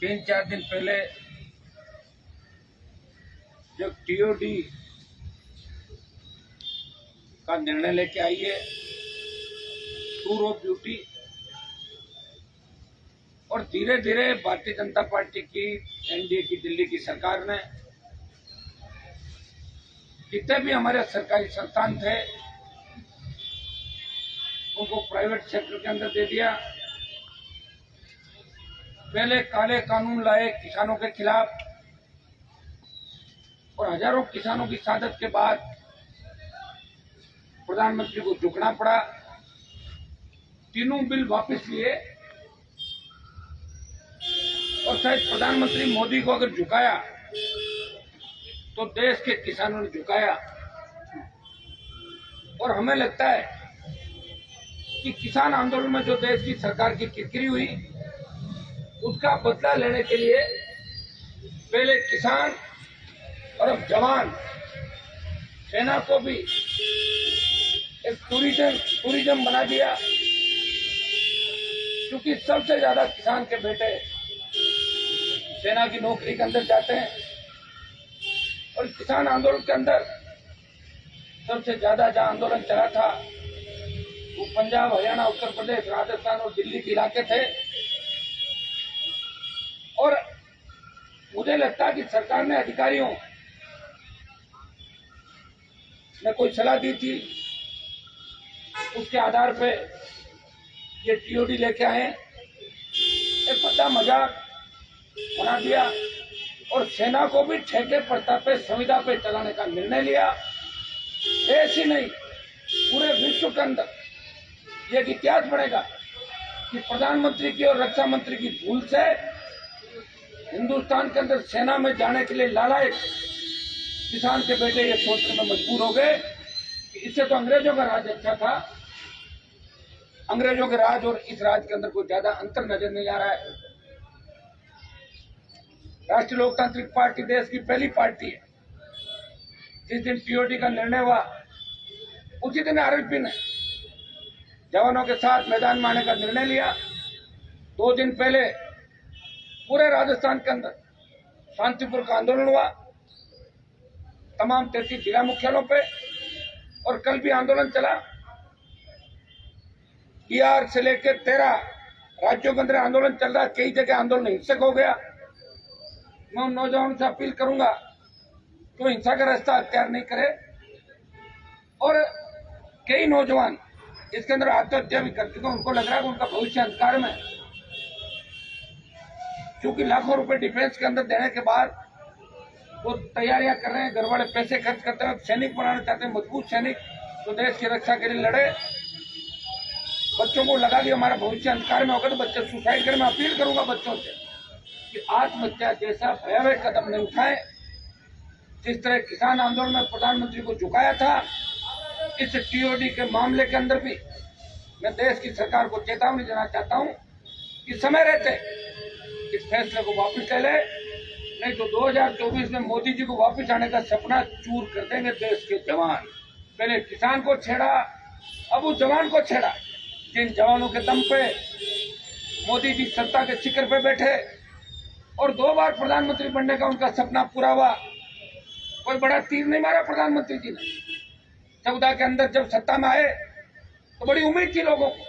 3-4 दिन पहले जब टीओडी का निर्णय लेके आई है टूर ऑफ ड्यूटी, और धीरे धीरे भारतीय जनता पार्टी की एनडीए की दिल्ली की सरकार ने जितने भी हमारे सरकारी संस्थान थे उनको प्राइवेट सेक्टर के अंदर दे दिया। पहले काले कानून लाए किसानों के खिलाफ और हजारों किसानों की शहादत के बाद प्रधानमंत्री को झुकना पड़ा। तीनों बिल वापस लिए और शायद प्रधानमंत्री मोदी को अगर झुकाया तो देश के किसानों ने झुकाया। और हमें लगता है कि किसान आंदोलन में जो देश की सरकार की किरकिरी हुई उसका बदला लेने के लिए पहले किसान और अब जवान सेना को भी एक टूरिज्म बना दिया, क्योंकि सबसे ज्यादा किसान के बेटे सेना की नौकरी के अंदर जाते हैं। और किसान आंदोलन के अंदर सबसे ज्यादा जहां आंदोलन चला था वो पंजाब, हरियाणा, उत्तर प्रदेश, राजस्थान और दिल्ली के इलाके थे। और मुझे लगता है कि सरकार ने अधिकारियों ने कोई सलाह दी थी, उसके आधार पे ये टीओडी लेके आए, एक बड़ा मजाक बना दिया और सेना को भी ठेके प्रथा पे, संविदा पे चलाने का निर्णय लिया। ऐसी नहीं, पूरे विश्व के अंदर ये इतिहास बनेगा कि प्रधानमंत्री की और रक्षा मंत्री की भूल से हिंदुस्तान के अंदर सेना में जाने के लिए लालायक किसान के बेटे ये सोचने में मजबूर हो गए कि इससे तो अंग्रेजों का राज अच्छा था। अंग्रेजों के राज और इस राज के अंदर कोई ज्यादा अंतर नजर नहीं आ रहा है। राष्ट्रीय लोकतांत्रिक पार्टी देश की पहली पार्टी है। जिस दिन टीओडी का निर्णय हुआ उसी दिन आरएलपी ने जवानों के साथ मैदान में आने का निर्णय लिया। 2 दिन पहले पूरे राजस्थान के अंदर शांतिपूर्वक आंदोलन हुआ, तमाम 33 जिला मुख्यालयों पे, और कल भी आंदोलन चला। बिहार से लेकर 13 राज्यों के अंदर आंदोलन चल रहा है। कई जगह आंदोलन हिंसक हो गया। मैं उन नौजवानों से अपील करूंगा कि वो हिंसा का रास्ता अख्तियार नहीं करे। और कई नौजवान इसके अंदर आत्महत्या भी कर चुके हैं। उनको लग रहा है कि उनका भविष्य अंधकार में, क्योंकि लाखों रुपए डिफेंस के अंदर देने के बाद वो तैयारियां कर रहे हैं, घर वाले पैसे खर्च करते हैं, सैनिक बनाना चाहते हैं, मजबूत सैनिक तो देश की रक्षा के लिए लड़े। बच्चों को लगा कि हमारा भविष्य अंधकार में होगा तो बच्चे सुसाइड करें। मैं अपील करूंगा बच्चों से कि आत्महत्या जैसा भयावह कदम नहीं उठाएं। जिस तरह किसान आंदोलन में प्रधानमंत्री को झुकाया था, इस टीओडी के मामले के अंदर भी मैं देश की सरकार को चेतावनी देना चाहता हूं कि समय रहते इस फैसले को वापस ले ले, नहीं तो 2024 में मोदी जी को वापस आने का सपना चूर कर देंगे देश के जवान। पहले किसान को छेड़ा, अब उस जवान को छेड़ा जिन जवानों के दम पे मोदी जी सत्ता के शिखर पे बैठे और 2 बार प्रधानमंत्री बनने का उनका सपना पूरा हुआ। कोई बड़ा तीर नहीं मारा प्रधानमंत्री जी ने। 14 के अंदर जब सत्ता में आए तो बड़ी उम्मीद थी लोगों को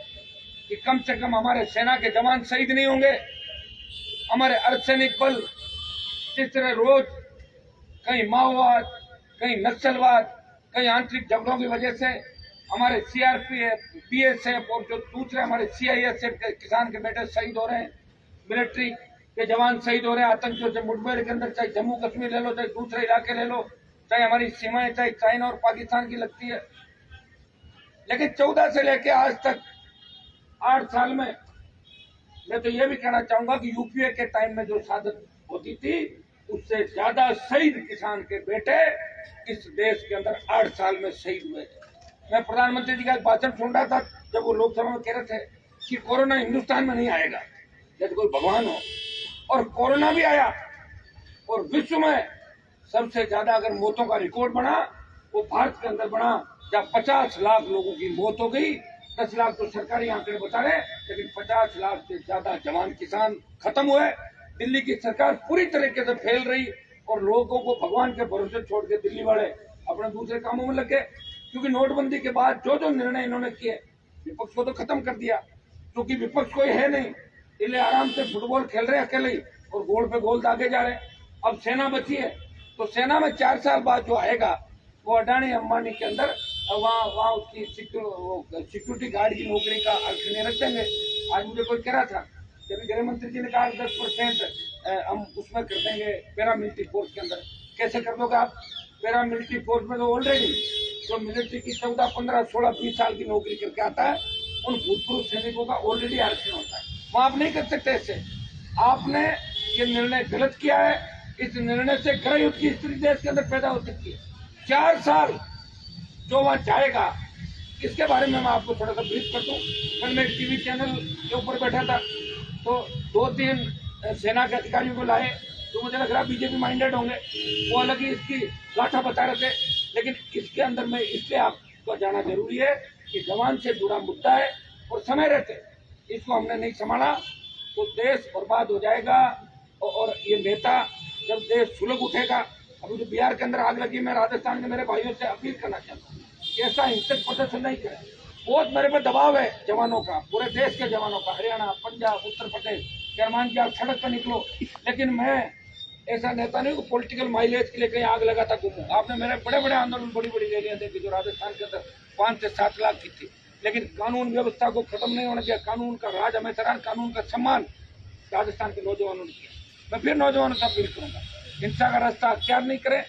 कि कम से कम हमारे सेना के जवान शहीद नहीं होंगे, हमारे अर्धसैनिक बल जिस तरह रोज कहीं माओवाद, कहीं नक्सलवाद, कहीं आंतरिक झगड़ों की वजह से हमारे सीआरपीएफ, बीएसएफ और जो दूसरे हमारे सीआईएसएफ के किसान के बेटे शहीद हो रहे हैं, मिलिट्री के जवान शहीद हो रहे हैं आतंकियों से मुठभेड़ के अंदर, चाहे जम्मू कश्मीर ले लो, चाहे दूसरे इलाके ले लो, चाहे हमारी सीमाएं चाहे चाइना और पाकिस्तान की लगती है। लेकिन 14 से लेकर आज तक 8 साल में मैं तो ये भी कहना चाहूंगा कि यूपीए के टाइम में जो शहादत होती थी उससे ज्यादा शहीद किसान के बेटे इस देश के अंदर 8 साल में शहीद हुए थे। मैं प्रधानमंत्री जी का एक भाषण सुन रहा था जब वो लोकसभा में कह रहे थे कि कोरोना हिंदुस्तान में नहीं आएगा, जैसे कोई भगवान हो। और कोरोना भी आया और विश्व में सबसे ज्यादा अगर मौतों का रिकॉर्ड बना वो भारत के अंदर बना, जहाँ 50 लाख लोगों की मौत हो गई। 10 लाख तो सरकारी आंकड़े बता रहे, लेकिन 50 लाख से ज्यादा जवान किसान खत्म हुए। दिल्ली की सरकार पूरी तरीके से फैल रही और लोगों को भगवान के भरोसे छोड़ के दिल्ली वाले अपने दूसरे कामों में लगे। क्योंकि नोटबंदी के बाद जो जो निर्णय इन्होंने किए, विपक्ष को तो खत्म कर दिया, क्योंकि विपक्ष कोई है नहीं, इसलिए आराम से फुटबॉल खेल रहे हैं अकेले ही और गोल पे गोल दागे जा रहे हैं। अब सेना बची है, तो सेना में 4 साल बाद जो आएगा वो अडानी अंबानी के अंदर वहाँ उसकी सिक्योरिटी गार्ड की नौकरी का आरक्षण रख देंगे। आज मुझे कोई कह रहा था, जब गृह मंत्री जी ने कहा 10% हम उसमें कर देंगे पैरामिलिट्री फोर्स के अंदर। कैसे कर दोगे आप? पैरामिलिट्री फोर्स में तो ऑलरेडी जो मिलिट्री की 14, 15, 16, 20 साल की नौकरी करके आता है, उन भूतपूर्व सैनिकों का ऑलरेडी आरक्षण होता है। वहां आप नहीं कर सकते ऐसे। आपने ये निर्णय गलत किया है। इस निर्णय से गृह युद्ध की स्थिति देश के अंदर पैदा हो सकती है। 4 साल जो वहां जाएगा, इसके बारे में मैं आपको थोड़ा सा ब्रीफ कर दूं। कल मैं टीवी चैनल के ऊपर बैठा था, तो 2-3 सेना के अधिकारियों को लाए, तो मुझे लग रहा बीजेपी माइंडेड होंगे, वो अलग ही इसकी गाथा बता रहे थे। लेकिन इसके अंदर में इसलिए आपको जाना जरूरी है कि जवान से जुड़ा मुद्दा है और समय रहते इसको हमने नहीं संभाला तो देश बर्बाद हो जाएगा। और ये नेता जब देश सुलग उठेगा, अभी जो बिहार के अंदर आग लगी, मैं राजस्थान के मेरे भाइयों से अपील करना चाहता हूँ कि ऐसा हिंसक प्रदर्शन नहीं करें। बहुत मेरे पे दबाव है जवानों का, पूरे देश के जवानों का, हरियाणा, पंजाब, उत्तर प्रदेश, करमान की आप सड़क पर निकलो। लेकिन मैं ऐसा नेता नहीं हूँ पॉलिटिकल माइलेज के लिए कहीं आग लगाता घूमूं। आपने मेरे बड़े बड़े आंदोलन, बड़ी बड़ी रैलियां देखी जो राजस्थान के अंदर 5 से 7 लाख की थी, लेकिन कानून व्यवस्था को खत्म नहीं होने दिया। कानून का राज हमेशा रहा, कानून का सम्मान राजस्थान के नौजवानों ने किया। मैं फिर नौजवानों से अपील करूंगा, हिंसा का रास्ता अख्तियार नहीं करें,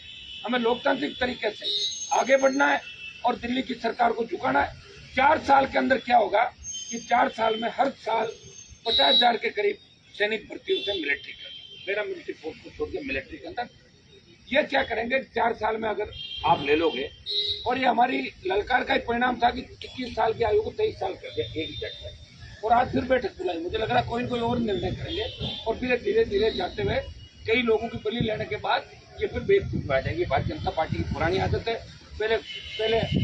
हमें लोकतांत्रिक तरीके से आगे बढ़ना है और दिल्ली की सरकार को झुकाना है। 4 साल के अंदर क्या होगा कि 4 साल में हर साल 50,000 के करीब सैनिक भर्ती होते हैं मिलिट्री के अंदर, मेरा मिलिट्री फोर्स को छोड़ के मिलिट्री के अंदर। ये क्या करेंगे 4 साल में अगर आप ले लोगे, और ये हमारी ललकार का ही परिणाम था कि 21 साल की आयु को 23 साल कर दिया एक ही झटके, और आज फिर बैठक बुलाई। मुझे लग रहा है कोई न कोई और निर्णय करेंगे और फिर धीरे धीरे जाते हुए कई लोगों की बलि लेने के बाद ये फिर बेवकूफ आ जाएगी। भारतीय जनता पार्टी की पुरानी आदत है, पहले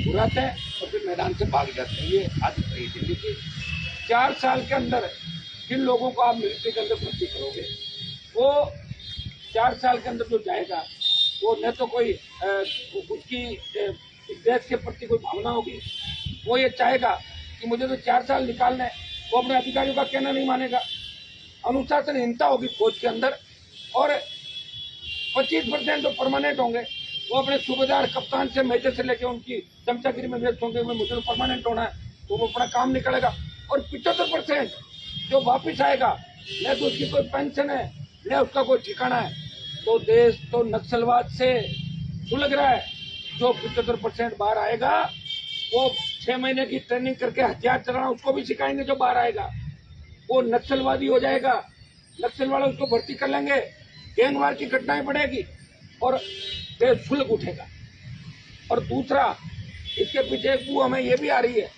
बुराते हैं और फिर मैदान से भाग जाते हैं। ये आदत रही दिल्ली की। 4 साल के अंदर जिन लोगों को आप मिलिट्री के अंदर भर्ती करोगे, वो 4 साल के अंदर जो जाएगा वो न तो कोई उसकी देश के प्रति कोई भावना होगी, वो ये चाहेगा कि मुझे तो 4 साल निकालने, वो अपने अधिकारियों का कहना नहीं मानेगा। अनुशासनहीनता होगी फौज के अंदर, और 25% जो परमानेंट होंगे वो अपने सूबेदार, कप्तान से, मेजर से लेकर उनकी चमचागिरी में व्यस्त होंगे। मुझे तो परमानेंट होना है, तो वो अपना काम निकलेगा। और 75% जो वापिस आएगा, न तो उसकी कोई पेंशन है न उसका कोई ठिकाना है। तो देश तो नक्सलवाद से सुलग रहा है। जो 75% बाहर आएगा वो 6 महीने की ट्रेनिंग करके हथियार चलाना उसको भी सिखाएंगे। जो बाहर आएगा वो नक्सलवादी हो जाएगा, नक्सल वाले उसको भर्ती कर लेंगे, गैंगवार की घटनाएं बढ़ेगी और देश सुलग उठेगा। और दूसरा, इसके पीछे एक हमें ये भी आ रही है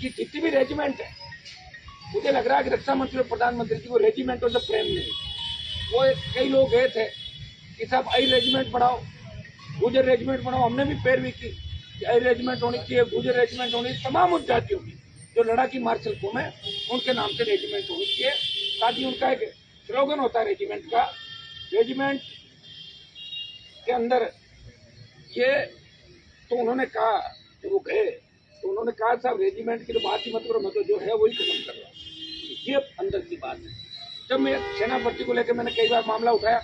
कि जितनी भी रेजिमेंट है, मुझे लग रहा है कि रक्षा मंत्री और प्रधानमंत्री जी को रेजिमेंटों से प्रेम नहीं। वो कई लोग गए थे कि साहब आई रेजिमेंट बढ़ाओ, गुजर रेजिमेंट बढ़ाओ। हमने भी पैरवी की कि आई रेजिमेंट होनी चाहिए, गुजर रेजिमेंट होनी चाहिए। तमाम उन जातियों की जो लड़ाकी मार्शल को में उनके नाम से रेजिमेंट होनी चाहिए, ताकि उनका एक स्लोगन होता है रेजिमेंट का। रेजिमेंट के अंदर ये तो उन्होंने कहा, जब वो गए तो उन्होंने कहा साहब रेजिमेंट की तो बात ही मत करो, मैं तो जो है वही खत्म कर रहा हूँ। ये अंदर की बात है। जब मैं सेना भर्ती को लेकर मैंने कई बार मामला उठाया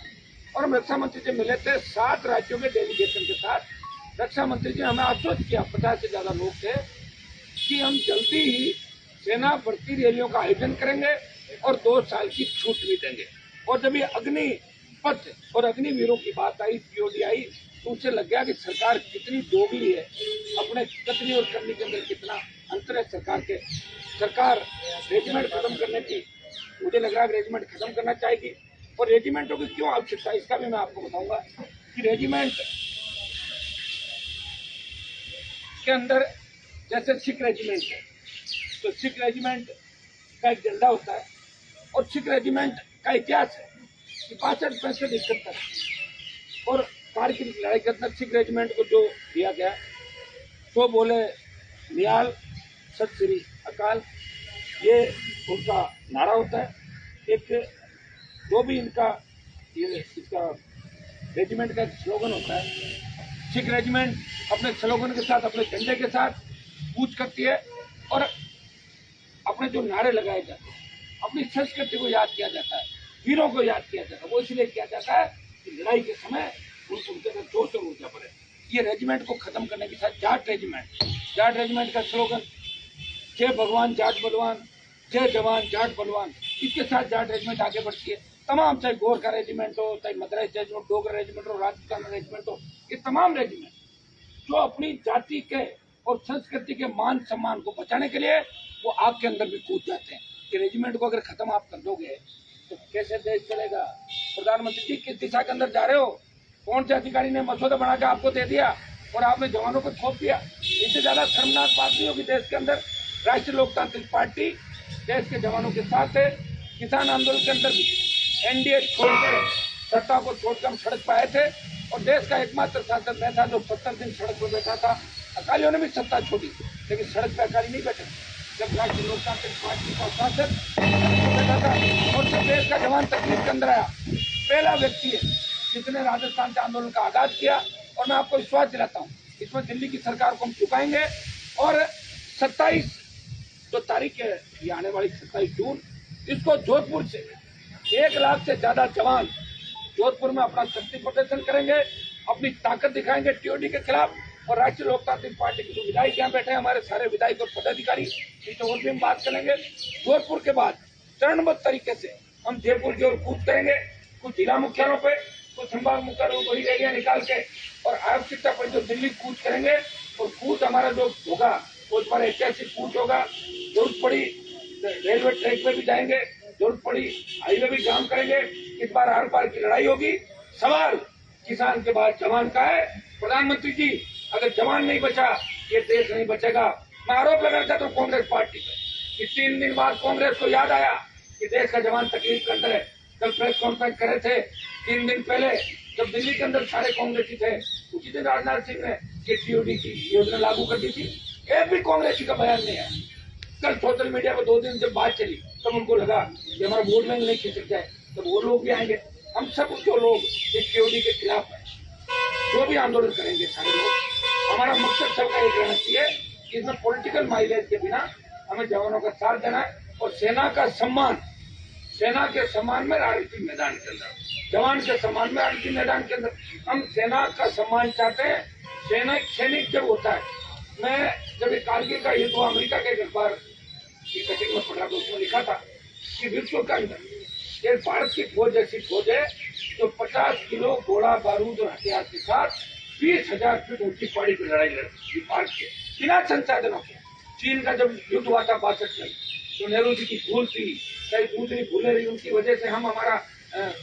और हम रक्षा मंत्री से मिले थे 7 राज्यों के डेलीगेशन के साथ। रक्षा मंत्री जी ने हमें आश्वस्त किया, 50 से ज्यादा लोग थे, कि हम जल्दी ही सेना भर्ती रैलियों का आयोजन करेंगे और 2 साल की छूट भी देंगे। और जब ये अग्निपथ और अग्निवीरों की बात आई, सीओडी आई, तो उनसे लग गया कि सरकार कितनी दोगली है, अपने कथनी और करनी के अंदर कितना अंतर है सरकार के। सरकार रेजिमेंट खत्म करने की, मुझे लग रहा है रेजिमेंट खत्म करना चाहेगी। और रेजिमेंटों की क्यों आवश्यकता है इसका भी मैं आपको बताऊंगा कि रेजिमेंट के अंदर जैसे सिख रेजिमेंट है, तो सिख रेजिमेंट का एक झंडा होता है और सिख रेजिमेंट का इतिहास है कि 65-65 तक और कारगिल की लड़ाई के अंदर सिख रेजिमेंट को जो दिया गया, तो बोले निहाल सत श्री अकाल, ये उनका नारा होता है। एक जो भी इनका इसका रेजिमेंट का स्लोगन होता है, सिख रेजिमेंट अपने स्लोगन के साथ, अपने झंडे के साथ कूच करती है और अपने जो नारे लगाए जाते हैं, अपनी संस्कृति को याद किया जाता है, वीरों को याद किया जाता है। वो इसलिए किया जाता है कि लड़ाई के समय उनके अंदर जोश और ऊर्जा बढ़े। ये रेजिमेंट को खत्म करने के साथ जाट रेजिमेंट का स्लोगन जय भगवान जाट बलवान, जय जवान जाट बलवान, इसके साथ जाट रेजिमेंट आगे बढ़ती है। तमाम, चाहे गोरखा रेजिमेंट हो, चाहे मद्रास रेजिमेंट, डोगरा रेजिमेंट हो, राजस्थान रेजिमेंट हो, ये तमाम रेजिमेंट जो अपनी जाति के और संस्कृति के मान सम्मान को बचाने के लिए वो आग के अंदर भी कूद जाते हैं। कि रेजिमेंट को अगर खत्म आप कर दोगे तो कैसे देश चलेगा? प्रधानमंत्री जी किस दिशा के अंदर जा रहे हो? कौन से अधिकारी ने मसौदा बना के आपको दे दिया और आपने जवानों को थोप दिया? इससे ज्यादा शर्मनाक बात नहीं होगी देश के अंदर। राष्ट्रीय लोकतांत्रिक पार्टी देश के जवानों के साथ है। किसान आंदोलन के अंदर भी एनडीए छोड़कर, सत्ता को छोड़कर हम सड़क पर आए थे और देश का एकमात्र सांसद मैं था जो 70 दिन सड़क पर बैठा था। अकालियों ने भी सत्ता छोड़ी, लेकिन सड़क पर अकाली नहीं बैठे। जब राष्ट्रीय लोकतांत्रिक पार्टी का सांसद बैठा था और जब देश का जवान तकलीफ के अंदर आया, पहला व्यक्ति है जिसने राजस्थान से आंदोलन का आगाज किया। और मैं आपको विश्वास दिलाता हूँ, इसमें दिल्ली की सरकार को हम चुकाएंगे। और 27 जो तारीख है, ये आने वाली 27 जून, इसको जोधपुर से 1 लाख से ज्यादा जवान जोधपुर में अपना शक्ति प्रदर्शन करेंगे, अपनी ताकत दिखाएंगे टीओडी के खिलाफ। और राष्ट्रीय लोकतांत्रिक पार्टी के जो विधायक यहाँ बैठे हैं, हमारे सारे विधायक और पदाधिकारी, इस और भी हम बात करेंगे। जोधपुर के बाद चरणबद्ध तरीके से हम जयपुर की ओर कूच करेंगे, कुछ जिला मुख्यालयों पे, कुछ संभाग मुख्यालयों को रैलियां निकाल के, और आवश्यकता पर जो दिल्ली कूच करेंगे। और कूच हमारा जो होगा वो हमारा ऐतिहासिक कूच होगा। जरूरत पड़ी रेलवे ट्रैक पे भी जाएंगे, जरूरत पड़ी हाईवे भी जाम करेंगे। इस बार हर बार की लड़ाई होगी। सवाल किसान के बाद जवान का है। प्रधानमंत्री जी, अगर जवान नहीं बचा ये देश नहीं बचेगा। मैं आरोप लगाना चाहता हूँ कांग्रेस पार्टी पर कि 3 दिन बाद कांग्रेस को याद आया कि देश का जवान तकलीफ के अंदर है। कल प्रेस कॉन्फ्रेंस करे थे 3 दिन पहले, जब दिल्ली के अंदर सारे कांग्रेसी थे, उसी दिन राजनाथ सिंह ने टीओडी की योजना लागू कर दी थी। एक भी कांग्रेसी का बयान नहीं है। कल सोशल मीडिया पर 2 दिन जब बात चली तब उनको लगा कि हमारा वोट बैंक नहीं खिसक जाए, तब वो लोग भी आएंगे। हम सब जो लोग इस टीओडी के खिलाफ है, जो भी आंदोलन करेंगे सारे लोग, हमारा मकसद सबका एक रहना चाहिए कि इसमें पॉलिटिकल माइलेज के बिना हमें जवानों का साथ देना है और सेना का सम्मान, सेना के सम्मान में राजनीतिक मैदान के अंदर, जवान के सम्मान में राजनीतिक मैदान के अंदर हम सेना का सम्मान चाहते हैं। सैनिक जब होता है, मैं जब एक कारगिल का युद्ध हुआ, अमेरिका के एक अखबार की कटिंग में पढ़ा, तो उसमें लिखा था कि विश्व के अंदर एक भारत की फौज जैसी फौज है जो 50 किलो गोला बारूद और हथियार के साथ 20,000 फीट ऊंची पहाड़ी पर लड़ाई लड़ी भारत के बिना संसाधनों के। चीन का जब युद्ध हुआ था 62 में, तो नेहरू जी की भूल थी, कई दूसरी भूलें रही, उनकी वजह से हम हमारा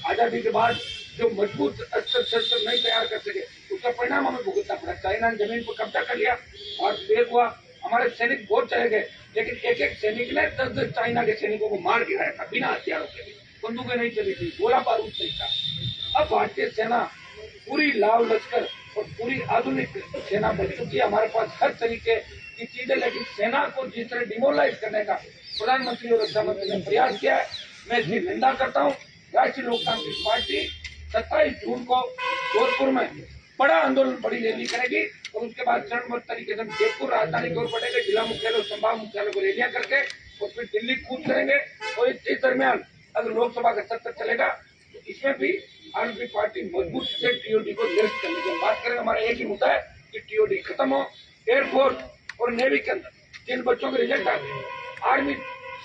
आजादी के बाद जो मजबूत अस्त्र शस्त्र नहीं तैयार कर सके, उसका परिणाम हमें भुगतना पड़ा। चाइना ने जमीन पर कब्जा कर लिया और वेग हुआ, हमारे सैनिक बहुत चले गए, लेकिन एक सैनिक ने 10 चाइना के सैनिकों को मार गिराया था बिना हथियारों के। बंदूकें नहीं चली थी, गोला बारूद नहीं था। अब भारतीय सेना पूरी लाव लश्कर और पूरी आधुनिक सेना बन चुकी है। हमारे पास हर तरीके की चीजें, लेकिन सेना को जिस तरह डिमोलाइज करने का प्रधानमंत्री और रक्षा मंत्री ने प्रयास किया है, मैं इसकी निंदा करता हूँ। राष्ट्रीय लोकतांत्रिक पार्टी 27 जून को जोधपुर में बड़ा आंदोलन, बड़ी रैली करेगी और उसके बाद चरणबद्ध तरीके से जयपुर राजधानी की ओर बढ़ेंगे, जिला मुख्यालय संभाग मुख्यालय को रैलियां करके और फिर दिल्ली कूच करेंगे। और इस दरमियान अगर लोकसभा का सत्र चलेगा तो इसमें भी आरएलपी पार्टी मजबूत से टीओडी को निरस्त करने की बात करेंगे। हमारा एक ही मुद्दा है कि टीओडी खत्म हो। एयरफोर्स और नेवी के अंदर जिन बच्चों के रिजल्ट आ गए, आर्मी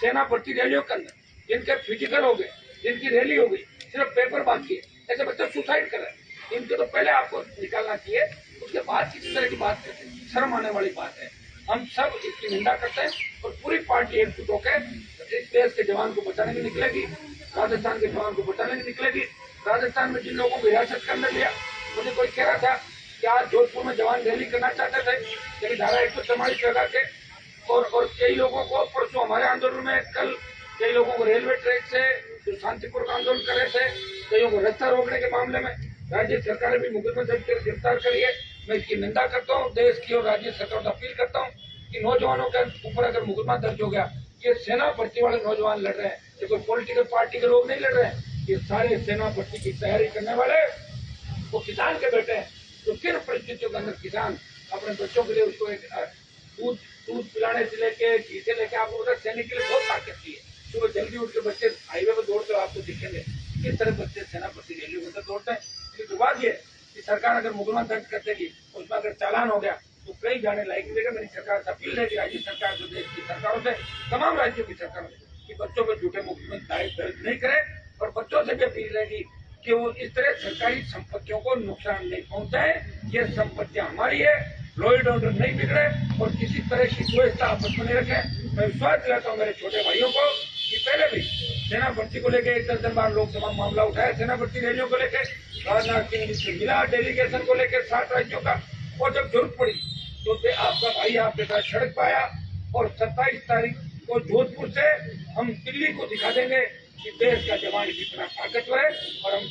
सेना भर्ती रैलियों के अंदर जिनके फिजिकल हो गए, जिनकी रैली हो गई, सिर्फ पेपर बाकी है, ऐसे बच्चे सुसाइड कर रहे हैं, इनके तो पहले आपको निकालना चाहिए, उसके बाद किसी तरह की बात करते हैं, शर्म आने वाली बात है। हम सब इसकी निंदा करते हैं और पूरी पार्टी एकजुट होकर इस देश के जवान को बचाने की निकलेगी, राजस्थान के जवान को बचाने की निकलेगी। राजस्थान में जिन लोगों को हिरासत के अंदर लिया, मुझे कोई कह रहा था कि आज जोधपुर में जवान रैली करना चाहते थे, लेकिन धारा 144 लगा के और कई लोगों को परसों हमारे आंदोलन में, कल कई लोगों को रेलवे ट्रैक से जो शांतिपूर्वक आंदोलन कर रहे थे, कईयों को रास्ता रोकने के मामले में राज्य सरकार ने भी मुकदमा दर्ज कर गिरफ्तार करी है। मैं इसकी निंदा करता हूँ, देश की और राज्य सरकार को अपील करता हूँ कि नौजवानों के ऊपर अगर मुकदमा दर्ज हो गया, ये सेना भर्ती वाले नौजवान लड़ रहे हैं, ये कोई पॉलिटिकल पार्टी के लोग नहीं लड़ रहे हैं, ये सारे सेना भर्ती की तैयारी करने वाले वो किसान के बेटे हैं, तो किन परिस्थितियों के अंदर किसान अपने बच्चों के लिए उसको एक दूध दूध पिलाने से लेके घी से लेके आपको पता सैनिक के लिए बहुत ताकत है। सुबह जल्दी उठ के बच्चे हाईवे पर दौड़ते हो आपको दिखेंगे किस तरह बच्चे सेना भर्ती रैली में दौड़ते हैं। लेकिन बात यह कि सरकार अगर मुकदमा दर्ज कर देगी उसमें अगर चालान हो गया तो कई जाने लायक देगा। मेरी सरकार से अपील रहेगी राज्य सरकार जो देश की सरकारों से तमाम राज्यों की सरकारों से कि बच्चों पर झूठे मुकदमे दर्ज नहीं करे और बच्चों से भी अपील रहेगी कि वो इस तरह सरकारी संपत्तियों को नुकसान नहीं पहुंचाए। ये संपत्तियां हमारी है, लॉ एंड ऑर्डर नहीं बिगड़े और किसी तरह की द्वेषता आपस में नहीं रखे। मैं विश्वास दिलाता हूँ मेरे छोटे भाइयों को कि पहले भी सेना भर्ती को लेकर 1 दर्जन बार लोकसभा मामला उठाया, सेना भर्ती रैलियों को लेकर राजनाथ सिंह से मिला, डेलीगेशन को लेकर 7 राज्यों का, और जब जरूरत पड़ी तो आपका भाई आपके साथ सड़क पाया और 27 तारीख को जोधपुर से हम दिल्ली को दिखा देंगे कि देश का जवान कितना ताकतवर है। और हम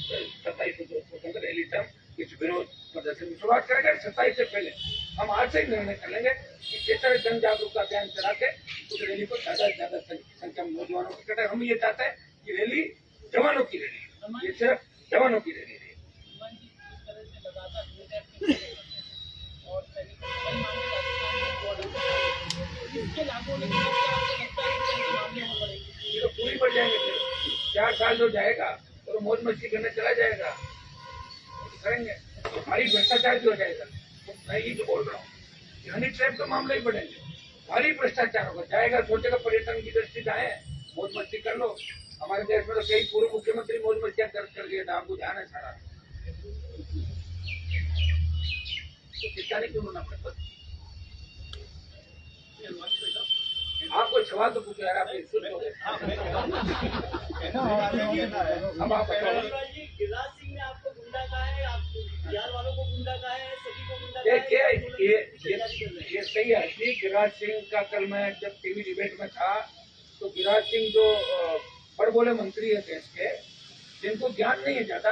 27 को जोधपुर के अंदर रैली से हम इस विरोध प्रदर्शन की शुरुआत करेंगे। 27 से पहले हम आज से ही निर्णय कर लेंगे कि किस तरह जन जागरूकता अभियान चला के उस रैली को ज्यादा से ज्यादा संख्या में नौजवानों को इकट्ठा। हम ये चाहते हैं कि रैली जवानों की रैली, ये सिर्फ जवानों की रैली है। ये तो पूरी बढ़ जाएंगे, 4 साल जो जाएगा और मौज मस्ती करने चला जाएगा करेंगे तो भारी भ्रष्टाचार भी हो जाएगा। तो मैं ये जो बोल रहा हूँ हनी ट्रैप का मामला ही बढ़ेंगे, भारी भ्रष्टाचार होगा, जाएगा सोचेगा पर्यटन की दृष्टि से आए मौज मस्ती कर लो। हमारे देश में तो कई पूर्व मुख्यमंत्री मौज मस्तियां कर दिए था, आपको ध्यान है सारा, तो कितना नहीं क्यों होना पड़ता। आपको सवाल तो पूछो यार, आप सुन लो। अब आप गिरिराज सिंह ने आपको गुंडा कहा है, आपको बिहार वालों को गुंडा कहा है, सभी को गुंडा देखिए ये सही है कि गिरिराज सिंह का कल मैं जब टीवी डिबेट में था तो गिरिराज सिंह जो बड़ बोले मंत्री है देश के, जिनको ज्ञान नहीं है ज्यादा,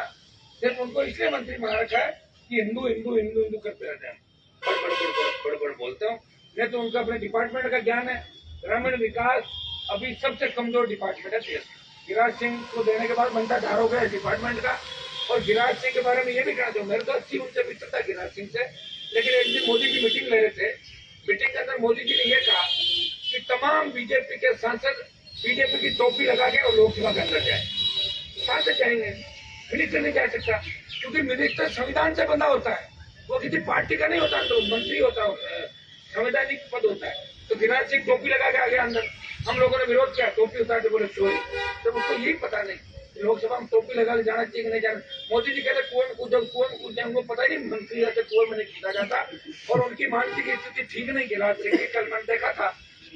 सिर्फ उनको इसलिए मंत्री बना रखा है कि हिंदू हिंदू हिंदू हिंदू करते रहते हैं, बड़ बोलते हो। नहीं तो उनका अपने डिपार्टमेंट का ज्ञान है। ग्रामीण विकास अभी सबसे कमजोर डिपार्टमेंट है देश। गिरिराज सिंह को देने के बाद बनता ढार हो गया डिपार्टमेंट का। और गिरिराज सिंह के बारे में ये भी कहना चाहूँ, मेरे तो अच्छी उनसे मित्र था गिरिराज सिंह से, लेकिन एक दिन मोदी की मीटिंग ले रहे थे, मीटिंग के अंदर मोदी जी ने यह कहा कि तमाम बीजेपी के सांसद बीजेपी की टोपी लगा के और लोकसभा के अंदर जाए। कहाँ से जाएंगे? मिनिस्टर नहीं जा सकता क्योंकि मिनिस्टर संविधान से बंधा होता है, वो किसी पार्टी का नहीं होता, तो मंत्री होता है, संवैधानिक पद होता है। तो गिरिराज सिंह टोपी लगा के आ गया अंदर, हम लोगों ने विरोध किया, टोपी उतार के बोले चोरी। तो उसको यही पता नहीं लोकसभा में टोपी लगा के जाना चाहिए कि नहीं जाना। मोदी जी कहते कुएं में कूद जाए, उनको पता ही नहीं मंत्री रहते कुएं में नहीं कूदा जाता। और उनकी मानसिक स्थिति ठीक नहीं गिरिराज सिंह की, कल मैंने देखा था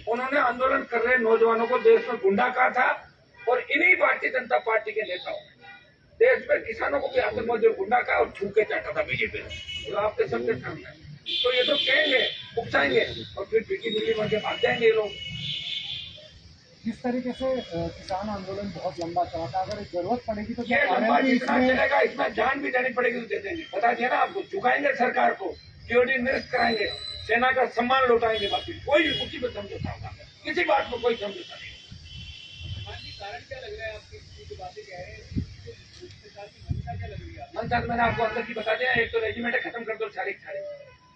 उन्होंने आंदोलन कर रहे नौजवानों को देश में गुंडा कहा था। और इन्हीं भारतीय जनता पार्टी के नेताओं देश में किसानों को भी आतंकवादी गुंडा कहा और छू के चाहता था बीजेपी ने, तो आपके सबके सामने। तो ये तो कहेंगे, उकसाएंगे और फिर बिकी बिल्ली बन के भाग जाएंगे ये लोग। जिस तरीके से किसान आंदोलन बहुत लंबा चला था, अगर जरूरत पड़ेगी तो ये लंबा जितना चलेगा इसमें जान भी देनी पड़ेगी तो दे देंगे। बता दिया ना आपको, झुकाएंगे सरकार को, टीओडी निरस्त कराएंगे, सेना का सम्मान लौटाएंगे, बाकी कोई उसी में समझौता होगा, किसी बात में कोई समझौता नहीं। कारण क्या लग रहा है आपकी बातें कह रहे हैं, मंशा मैंने आपको अंदर की बता दिया, एक तो रेजिमेंट खत्म कर दो सारी सारी।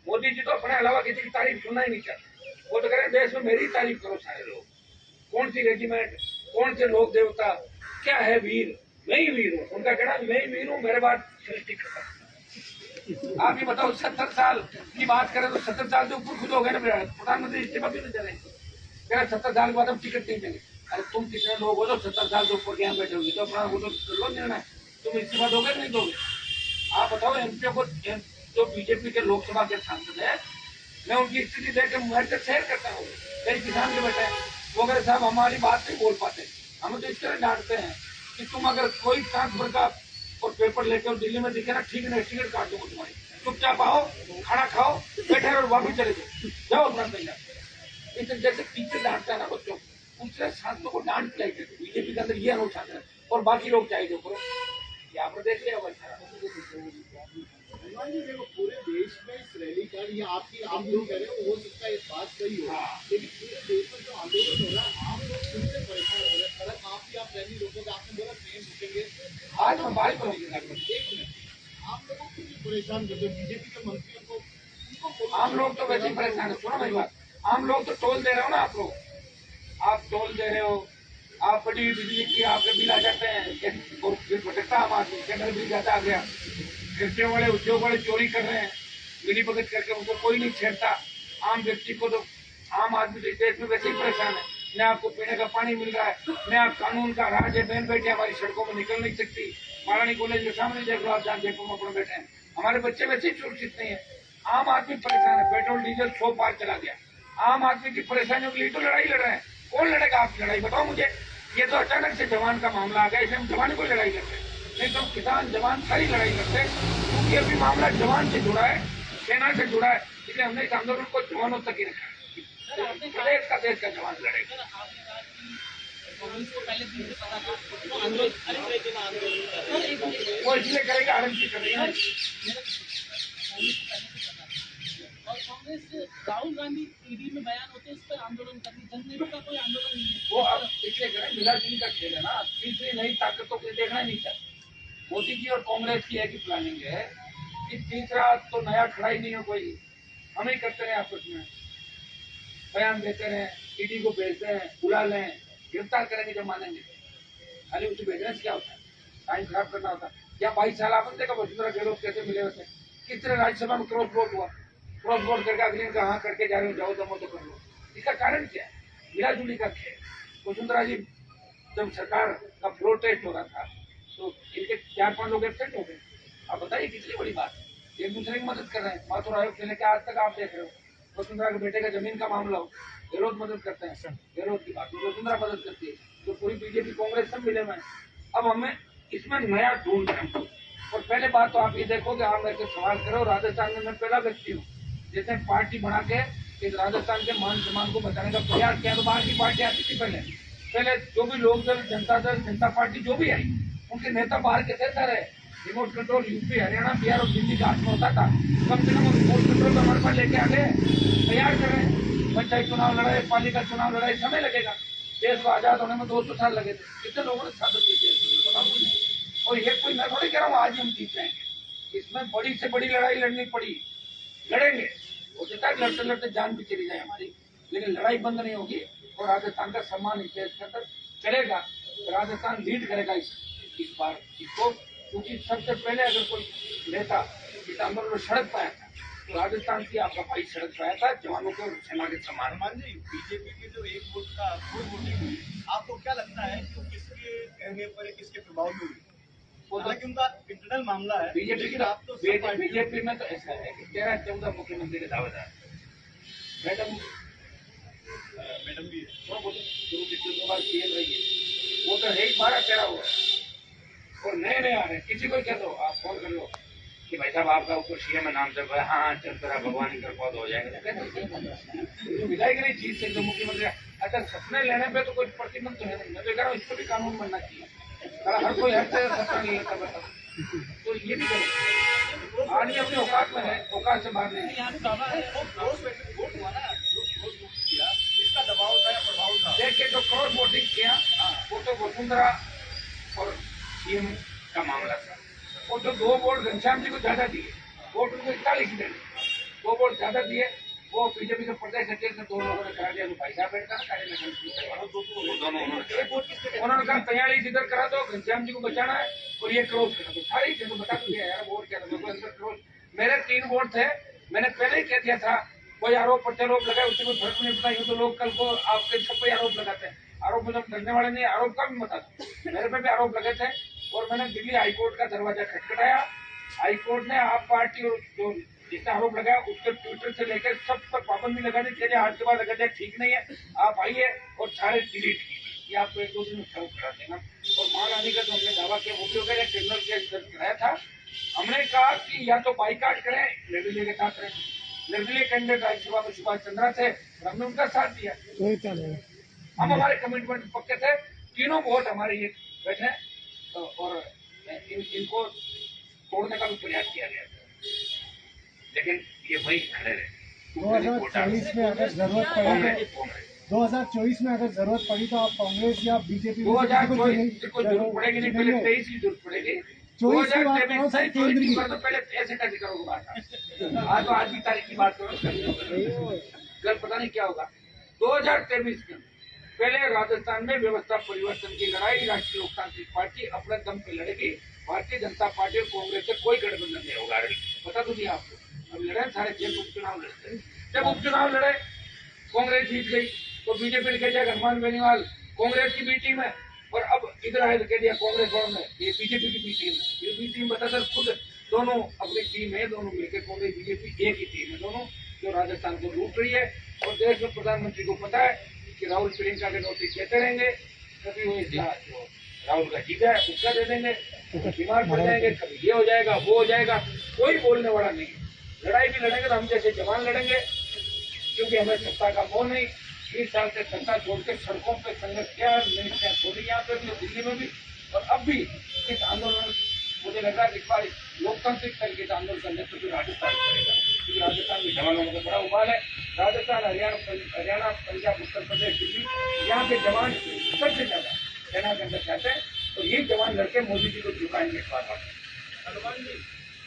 मोदी जी तो अपने अलावा किसी की तारीफ सुनना ही नहीं चाहते, वो तो कह रहे देश में मेरी तारीफ करो सारे लोग। कौन सी रेजिमेंट, कौन से लोक देवता, क्या है वीर, मैं ही वीर हूँ। उनका कहना मैं ही वीर हूँ, मेरे बाद सृष्टि खत्म। आप ही बताओ 70 साल की बात करें तो 70 साल से ऊपर खुद हो गए ना, प्रधानमंत्री इस्तीफा क्यों नहीं दे रहे? कह रहे 70 साल के बाद हम टिकट नहीं देंगे। अरे तुम कितने लोग हो जो 70 साल से ऊपर यहाँ बैठे होगी, तो अपना वो तो लो निर्णय, तुम इस्तीफा दोगे नहीं दोगे? आप बताओ एमपी को, जो बीजेपी के लोकसभा के सांसद है, मैं उनकी स्थिति देख मैं शेयर करता हूँ। कई किसान के बेटे वो अगर साहब हमारी बात नहीं बोल पाते, हमें तो इस तरह डांटते हैं कि तुम अगर कोई ट्रांसफर का और पेपर लेकर और दिल्ली में दिखे ना, ठीक है टिकट काट दूंगा तुम्हारी, चुपचाप आओ, खाना खाओ, बैठे और वापस चले जाओ अपना तैयार। इस जैसे टीचर डांटता है ना बच्चों, दूसरे छात्रों को डांट पिलाई देते बीजेपी के अंदर ये अनूठा है। और बाकी लोग चाहे जो करो, ये आपने देख लिया भाई साहब। हनुमान जी देखो पूरे देश में इस रैली का ये आपकी आप जो कह रहे हो सकता है इस बात सही हो, लेकिन पूरे देश में जो आंदोलन हो रहा है आम लोग खुद से परेशान हो रहे हैं। सड़क आप रैली रोकोगे, आपने बोला ट्रेन रुकेंगे, आज मैं बात करूँगी एक मिनट आप लोगों को भी परेशान करते हो, बीजेपी के मंत्रियों को उनको बोलो। आम लोग तो वैसे ही परेशान है। सुनो मेरी बात, आम लोग तो टोल दे रहे हो ना, आप टोल दे रहे हो, आप बड़ी बिजली की आपके बिल आ जाते हैं और फिर भटकता आम आदमी केंद्र बिल ज्यादा आ गया। फैक्ट्रियों वाले उद्योग वाले चोरी कर रहे हैं, मिली भगत करके उनको कोई नहीं छेड़ता। आम व्यक्ति को तो आम आदमी तो इस देश में वैसे ही परेशान है। न आपको पीने का पानी मिल रहा है, न आप कानून का राज है। बहन बेटे हमारी सड़कों में निकल नहीं सकती। महारानी कॉलेज के सामने देख लो आप, जहाँ जयपुर में अपने बैठे हैं, हमारे बच्चे वैसे ही सुरक्षित नहीं है। आम आदमी परेशान है, पेट्रोल डीजल 100 पार चला गया। आम आदमी की परेशानियों के लिए तो लड़ाई लड़ रहे हैं। कौन लड़ेगा आपकी लड़ाई, बताओ मुझे। ये तो अचानक से जवान का मामला आ गया, इसे हम जवान को लड़ाई लड़ते हैं, नहीं तो किसान जवान सारी लड़ाई लड़ते हैं। क्योंकि अभी मामला जवान से जुड़ा है, सेना से जुड़ा है, इसलिए हमने इस आंदोलन को जवानों तक ही रखा। देश का जवान लड़ेगा। कांग्रेस को पहले दिन से पता था वो आंदोलन वो इसलिए करेगा, आरएमसी करेगा। और कांग्रेस राहुल गांधी ईडी में बयान होते इस पर आंदोलन करनी, जनता का कोई आंदोलन नहीं है। वो अब इसलिए करें, मिलाजुली का खेल है ना। तीसरी नई ताकत तो कोई देखना ही नहीं चाहता। मोदी जी और कांग्रेस की एक ही प्लानिंग है कि तीसरा तो नया खड़ा ही नहीं हो कोई, हम ही करते रहे आपस में, बयान देते रहे, ईडी को भेजते हैं, बुला लें, गिरफ्तार करेंगे जब मानेंगे। खाली उसे भेजने से क्या होता है, टाइम खराब करना होता है। या 22 साल आपने देखा वसुंधरा गहलोत कैसे मिले होते, किस तरह राज्यसभा में क्रॉस वोट हुआ, क्रॉस वोट करके अगले का हाँ करके जा रहे हो, जाओ दमो तो कर लो। इसका कारण क्या है, मिलाजुली का खेल। वसुंधरा जी जब सरकार का फ्लोर टेस्ट हो रहा था तो इनके 4-5 लोग एबसेंट हो गए। आप बताइए कितनी बड़ी बात है, एक दूसरे की मदद कर रहे हैं। माथुर आयोग से लेकर आज तक आप देख रहे हो, वसुंधरा के बेटे का जमीन का मामला हो, गहलोत मदद करते हैं, गहलोत की बात वसुंधरा मदद करती है, तो पूरी बीजेपी कांग्रेस सब मिले हुए। अब हमें इसमें नया ढूंढ रहे हैं। और पहले बात तो आप ये देखो कि आप मेरे से सवाल करो, राजस्थान में मैं पहला व्यक्ति हूँ जैसे पार्टी बना के इस राजस्थान के मान सम्मान को बचाने का प्रयास किया। तो बाहर की पार्टी आती थी पहले जो भी लोक दल, जनता पार्टी जो भी आई, उनके नेता बाहर के थे सारे। Remote control UP, Haryana, Bihar और दिल्ली का हाथ में होता था। कम से कम रिमोट कंट्रोल तो हमारे पास लेके आ गए, तैयार करें। पंचायत चुनाव लड़ाई, पालिका चुनाव लड़ाई, समय लगेगा। देश को आजाद होने में 200 साल लगे थे, कितने लोगों ने साथ दी थी। और ये कोई मैं थोड़ी कह रहा हूँ आज हम जीत जाएंगे, इसमें बड़ी से बड़ी लड़ाई लड़नी पड़ी, लड़ेंगे। हो सकता है लड़ते लड़ते जान भी चली जाए हमारी, लेकिन लड़ाई बंद नहीं होगी। और राजस्थान का सम्मान इस देश के अंदर चलेगा। राजस्थान लीड करेगा इस बार इसको, क्योंकि सबसे पहले अगर कोई नेता इस आंदोलन में सड़क पाया था तो राजस्थान की आपका भाई सड़क पाया था, जवानों के और सेना के सम्मान। हनुमान जी बीजेपी के जो एक वोट का फुल वोटिंग हुई, आपको क्या लगता है कि किसके कहने पर किसके प्रभाव में हुई? हालांकि उनका इंटरनल मामला है। बीजेपी की आप तो बीजेपी में तो ऐसा है कि 13-14 मुख्यमंत्री के दावेदार, मैडम भी है। दो बार सीएम रही है, वो तो है ही 12-13 हुआ। और नए नए आ रहे हैं, किसी को कह दो, आप फोन कर लो कि भाई साहब आपका ऊपर सीएम में नाम चल रहा है, हाँ चल रहा, भगवान ही कर हो जाएगा। मिलाएगी नहीं चीज से, जो मुख्यमंत्री। अच्छा, सपने लेने पे तो कोई प्रतिबंध तो है नहीं, मैं तो कह रहा हूँ इसको भी कानून बनना चाहिए। हर कोई हर तरह सपना नहीं लेता, बताओ तो ये भी करें। आदमी अपने औकात में है, औकात से बाहर नहीं। यहाँ दावा है वोट हुआ ना, वोट किया, इसका दबाव था या प्रभाव था? देखिए जो क्रॉस वोटिंग किया वो तो वसुंधरा और सीएम का मामला था। और जो 2 वोट घनश्याम जी को ज्यादा दिए, वोट उनको 41 देने, 2 वोट ज्यादा दिए, वो बीजेपी के प्रदेश अध्यक्ष ने 2 लोगों ने करा दिया, भाई साहब बैठता ना दोनों उन्होंने कहा 43 इधर करा दो, घनश्याम जी को बचाना है और ये क्रॉस करा दो। सारी चीजों बता दिया यार, वोट क्या था अंदर क्रॉस। मेरे 3 वोट थे, मैंने पहले ही कह दिया था, कोई आरोप प्रत्यारोप लगाए उससे कोई फर्क नहीं पड़ता। ये तो लोग कल को आपके सब पे आरोप लगाते हैं, आरोप मतलब डरने वाले नहीं, आरोप का भी मत आता। मेरे पे भी आरोप लगे थे और मैंने दिल्ली हाईकोर्ट का दरवाजा खटखटाया। हाईकोर्ट ने आप पार्टी और जो जिसने आरोप लगाया उसके ट्विटर से लेकर सब पर पाबंदी लगा दी। चलिए आज के बाद अगर ये ठीक नहीं है आप आइए और सारे डिलीट कीजिए, ये आपको 1-2 दिन में खत्म करा देना। और महारानी का जो हमने दावा किया वो भी हो गया, क्रिमिनल केस दर्ज कराया था। हमने कहा कि या तो बाइकाट करें, निर्दलीय के साथ रहें। निर्दलीय कैंडिडेट राज्यसभा में सुभाष चंद्रा थे, हमने उनका साथ दिया। हम हमारे कमिटमेंट पक्के थे, तीनों वोट हमारे ये बैठे और इनको तोड़ने का भी प्रयास किया गया था, लेकिन ये वही खड़े रहे। 2024 में अगर जरूरत पड़ी तो 2024 में अगर जरूरत पड़ी तो आप कांग्रेस या बीजेपी में से किसी को कोई जरूरत पड़ेगी नहीं, पहले 23 की जरूरत पड़ेगी। 24 की बात करो सर, केंद्र की। तो पहले ऐसे कैसे करोगे बात? आज तो आज की तारीख की बात करो, कल पता नहीं क्या होगा। 2023 में पहले राजस्थान में व्यवस्था परिवर्तन की लड़ाई राष्ट्रीय लोकतांत्रिक पार्टी अपने दम पे लड़ेगी। भारतीय जनता पार्टी और कांग्रेस से कोई गठबंधन नहीं होगा। पता तो नहीं आपको? अब लड़े सारे 6 उपचुनाव लड़ते। जब उपचुनाव लड़े कांग्रेस जीत गई तो बीजेपी ने कह दिया हनुमान बेनीवाल कांग्रेस की बी टीम है, और अब इधर आए तो कह दिया कांग्रेस और में ये बीजेपी की बी टीम है। ये बी टीम बता सर खुद दोनों अपनी टीम है, दोनों मिलकर कांग्रेस बीजेपी एक ही टीम है दोनों, जो राजस्थान को लूट रही है। और देश में प्रधानमंत्री को पता है कि राहुल प्रियंका के नोटिस देते रहेंगे, कभी वो राहुल का जीता है उसका दे देंगे, बीमार पड़ जाएंगे, कभी ये हो जाएगा वो हो जाएगा, कोई बोलने वाला नहीं। लड़ाई भी लड़ेंगे तो हम जैसे जवान लड़ेंगे, क्योंकि हमें सत्ता का मोह नहीं। 20 साल से सत्ता छोड़ के सड़कों पे संघर्ष किया, मिनिस्ट्रियां छोड़ी यहाँ पे भी, दिल्ली में भी, और अब भी इस आंदोलन मुझे लग रहा है कि इस बार लोकतांत्रिक तरीके से आंदोलन करने तो फिर राजस्थान करेगा, क्योंकि राजस्थान में जवानों का बड़ा उबाल है। राजस्थान, हरियाणा, पंजाब, उत्तर प्रदेश, दिल्ली, यहाँ के जवान सबसे ज्यादा सेना के अंदर चाहते हैं, और ये जवान लड़के मोदी जी को झुकाएंगे इस बार। हनुमान जी,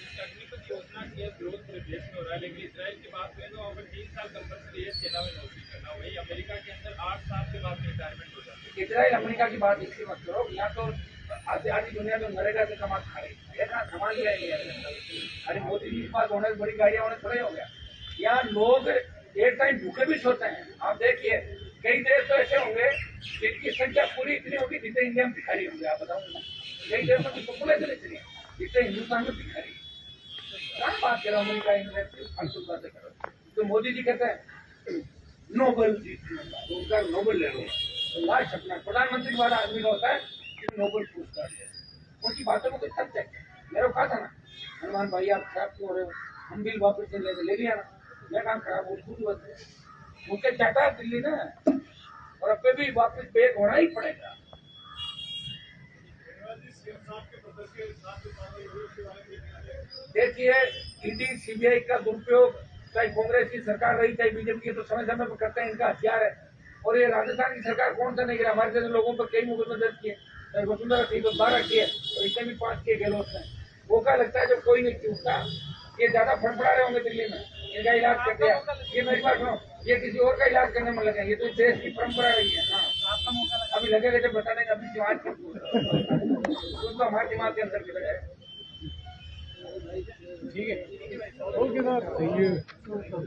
इस अग्निपथ योजना के विरोध पूरे देश में हो रहा है, लेकिन इसराइल की बात करें तो अगर 3 साल कंपल्सरी है सेना में नौकरी करना, वही अमेरिका के अंदर 8 साल के बाद रिटायरमेंट हो जाती है। इसराइल अमेरिका की बात इसलिए मत करो, यहाँ तो आधी दुनिया में नरेगा से कमा खा रही है, कहाँ संभाल लिया है। अरे मोदी जी के पास होने बड़ी गाड़ियां होने थोड़े हो गया। यहाँ लोग एक टाइम भूखे भी सोते हैं। आप देखिए कई देश तो ऐसे होंगे जिनकी संख्या पूरी इतनी होगी जितने इंडिया में भिखारी होंगे। आप बताऊंगा कई देशों की पॉपुलेशन इतनी है जितने हिंदुस्तान में भिखारी। क्या बात करो अमेरिका इंग्लैंड की फालतू बातें करो। तो मोदी जी कहते हैं नोबेल उनका नोबेल ले लो, लास्ट अपना प्रधानमंत्री वाला आदमी का होता है कि नोबेल पुरस्कार है। उनकी बातों में कोई तथ्य है? मेरे को कहा था ना हनुमान भाई आप खराब क्यों हो रहे हो, हम बिल वापस से ले लिया ना, मैं काम खराब हो मुझे चाहता है दिल्ली ना, और अब भी वापस पे होना ही पड़ेगा। देखिए ईडी सीबीआई का दुरुपयोग चाहे कांग्रेस की सरकार रही चाहे बीजेपी की, तो समय समय पर करते हैं, इनका हथियार है। और ये राजस्थान की सरकार कौन सा नहीं गिरा, हमारे जैसे लोगों पर कई मुकदमे दर्ज किए, चाहे वसुंधरा थी तो 12 किए, और इसे भी 5 किए गहलोत ने। वो क्या लगता है जब कोई नहीं टूटता, ये ज्यादा फड़फड़ा रहे होंगे दिल्ली में, इनका इलाज कर दिया। ये मेरी बात सुनो, ये किसी और का इलाज करने में लगे, ये तो देश की परंपरा रही है। हाँ अभी लगेगा जब बता देंगे अभी समाज तो हमारे दिमाग के अंदर भी लगा है। ठीक है, ओके सर, थैंक यू।